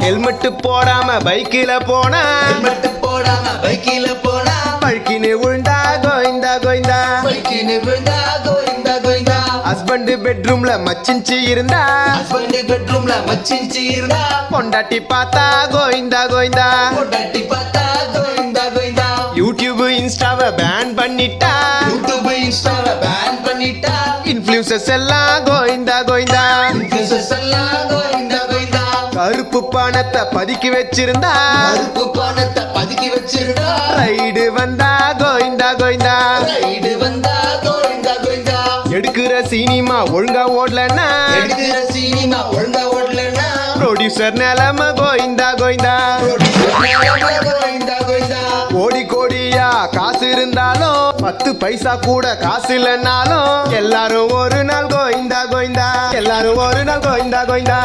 Helmet போடாம பைக்கில போனா பழுக்கின்னு விழுந்தா கோயிந்தா கோயிந்தா. ஹஸ்பண்ட் பெட்ரூம்ல மச்சின்ச்சு இருந்தா பொண்டாட்டி பார்த்தா கோயிந்தா கோயிந்தா. யூடியூப் இன்ஸ்டாவை பேன் பண்ணிட்டா இன்ஃப்ளூயன்சர்ஸ் எல்லாம் கோயிந்தா கோயிந்தா. கருப்பு பணத்தை பதுக்கி வச்சிருந்தா ரைடு வந்தா கோயிந்தா கோயிந்தா. எடுக்கிற சினிமா ஒழுங்கா ஓடலன்னா ப்ரொடியூசர் நிலைமை கோயிந்தா கோயிந்தா. கோடி கோடியா காசு இருந்தாலும் 10 பைசா கூட காசு இல்லைன்னாலும் எல்லாரும் ஒரு நாள் கோயிந்தா கோயிந்தா. எல்லாரும் ஒரு நாள் கோயிந்தா கோயிந்தா.